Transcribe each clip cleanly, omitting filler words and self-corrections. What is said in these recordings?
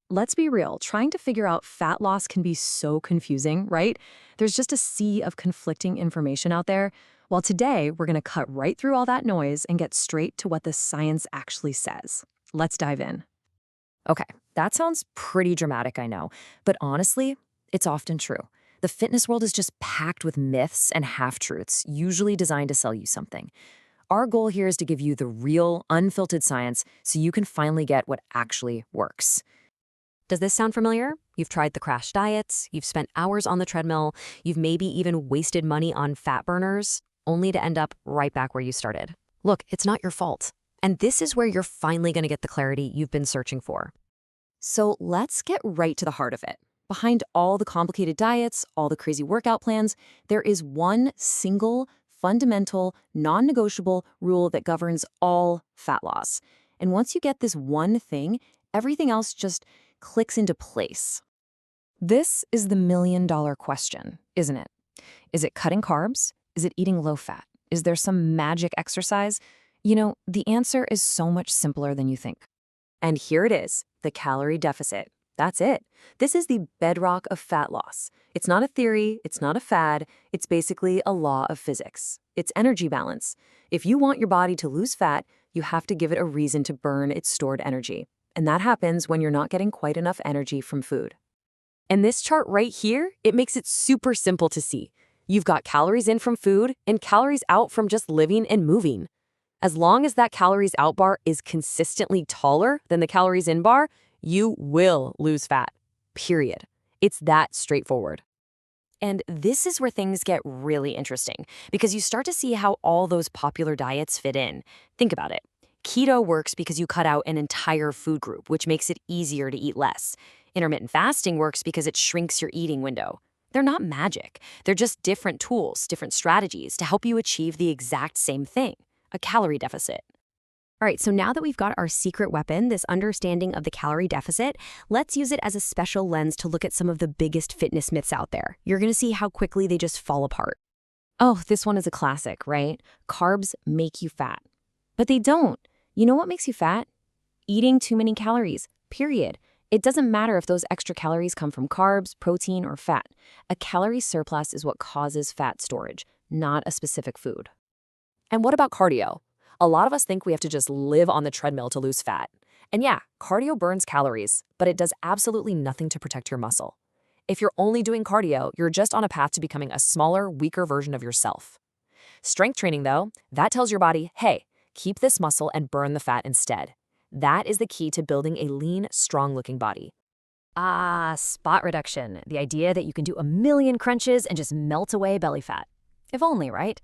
Let's be real, trying to figure out fat loss can be so confusing, right? There's just a sea of conflicting information out there. Well, today we're going to cut right through all that noise and get straight to what the science actually says. Let's dive in. Okay, that sounds pretty dramatic, I know. But honestly, it's often true. The fitness world is just packed with myths and half-truths, usually designed to sell you something. Our goal here is to give you the real, unfiltered science so you can finally get what actually works. Does this sound familiar? You've tried the crash diets, you've spent hours on the treadmill, you've maybe even wasted money on fat burners, only to end up right back where you started. Look, it's not your fault. And this is where you're finally going to get the clarity you've been searching for. So let's get right to the heart of it. Behind all the complicated diets, all the crazy workout plans, there is one single, fundamental, non-negotiable rule that governs all fat loss. And once you get this one thing, everything else just clicks into place. This is the million-dollar question, isn't it? Is it cutting carbs? Is it eating low-fat? Is there some magic exercise? You know, the answer is so much simpler than you think. And here it is, the calorie deficit. That's it. This is the bedrock of fat loss. It's not a theory, it's not a fad, it's basically a law of physics. It's energy balance. If you want your body to lose fat, you have to give it a reason to burn its stored energy. And that happens when you're not getting quite enough energy from food. And this chart right here, it makes it super simple to see. You've got calories in from food and calories out from just living and moving. As long as that calories out bar is consistently taller than the calories in bar, you will lose fat, period. It's that straightforward. And this is where things get really interesting because you start to see how all those popular diets fit in. Think about it. Keto works because you cut out an entire food group, which makes it easier to eat less. Intermittent fasting works because it shrinks your eating window. They're not magic. They're just different tools, different strategies to help you achieve the exact same thing, a calorie deficit. All right, so now that we've got our secret weapon, this understanding of the calorie deficit, let's use it as a special lens to look at some of the biggest fitness myths out there. You're going to see how quickly they just fall apart. Oh, this one is a classic, right? Carbs make you fat. But they don't. You know what makes you fat? Eating too many calories, period. It doesn't matter if those extra calories come from carbs, protein, or fat. A calorie surplus is what causes fat storage, not a specific food. And what about cardio? A lot of us think we have to just live on the treadmill to lose fat. And yeah, cardio burns calories, but it does absolutely nothing to protect your muscle. If you're only doing cardio, you're just on a path to becoming a smaller, weaker version of yourself. Strength training, though, that tells your body, hey, keep this muscle and burn the fat instead. That is the key to building a lean, strong-looking body. Ah, spot reduction, the idea that you can do a million crunches and just melt away belly fat. If only, right?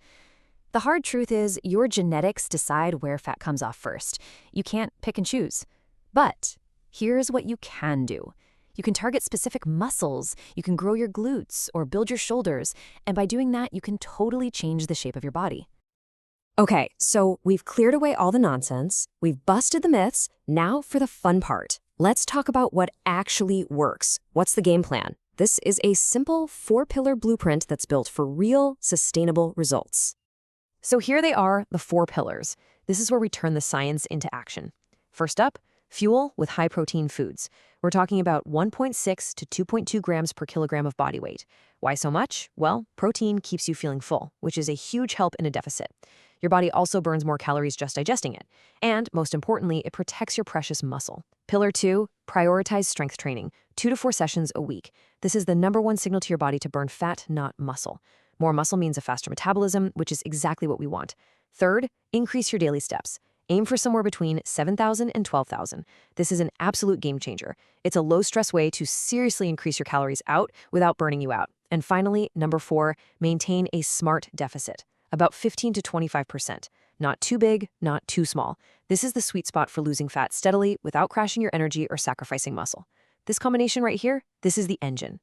The hard truth is your genetics decide where fat comes off first. You can't pick and choose. But here's what you can do. You can target specific muscles, you can grow your glutes or build your shoulders, and by doing that, you can totally change the shape of your body. Okay, so we've cleared away all the nonsense, we've busted the myths, now for the fun part. Let's talk about what actually works. What's the game plan? This is a simple 4-pillar blueprint that's built for real, sustainable results. So here they are, the 4 pillars. This is where we turn the science into action. First up, fuel with high-protein foods. We're talking about 1.6 to 2.2 grams per kilogram of body weight. Why so much? Well, protein keeps you feeling full, which is a huge help in a deficit. Your body also burns more calories just digesting it. And most importantly, it protects your precious muscle. Pillar 2, prioritize strength training, 2 to 4 sessions a week. This is the #1 signal to your body to burn fat, not muscle. More muscle means a faster metabolism, which is exactly what we want. Third, increase your daily steps. Aim for somewhere between 7,000 and 12,000. This is an absolute game changer. It's a low-stress way to seriously increase your calories out without burning you out. And finally, number 4, maintain a smart deficit, about 15 to 25%. Not too big, not too small. This is the sweet spot for losing fat steadily without crashing your energy or sacrificing muscle. This combination right here, this is the engine.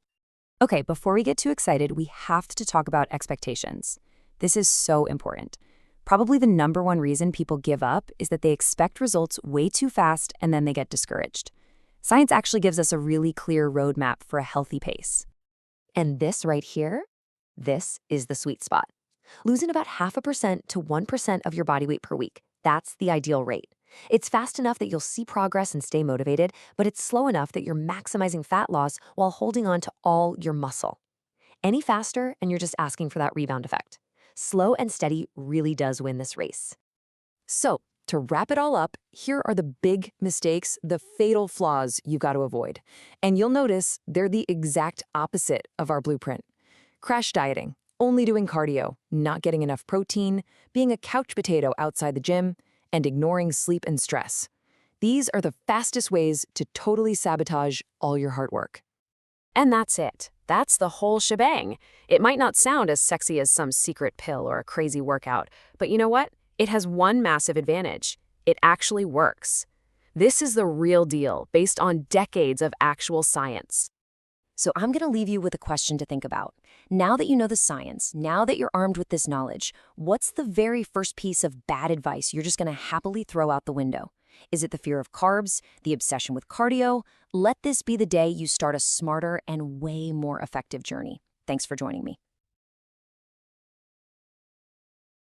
Okay, before we get too excited, we have to talk about expectations. This is so important. Probably the #1 reason people give up is that they expect results way too fast and then they get discouraged. Science actually gives us a really clear roadmap for a healthy pace. And this right here, this is the sweet spot. Losing about 0.5% to 1% of your body weight per week. That's the ideal rate. It's fast enough that you'll see progress and stay motivated, but it's slow enough that you're maximizing fat loss while holding on to all your muscle. Any faster, and you're just asking for that rebound effect. Slow and steady really does win this race. So, to wrap it all up, here are the big mistakes, the fatal flaws you've got to avoid. And you'll notice they're the exact opposite of our blueprint. Crash dieting, only doing cardio, not getting enough protein, being a couch potato outside the gym, and ignoring sleep and stress. These are the fastest ways to totally sabotage all your hard work. And that's it. That's the whole shebang. It might not sound as sexy as some secret pill or a crazy workout, but you know what? It has one massive advantage. It actually works. This is the real deal, based on decades of actual science. So I'm going to leave you with a question to think about. Now that you know the science, now that you're armed with this knowledge, what's the very first piece of bad advice you're just going to happily throw out the window? Is it the fear of carbs, the obsession with cardio? Let this be the day you start a smarter and way more effective journey. Thanks for joining me.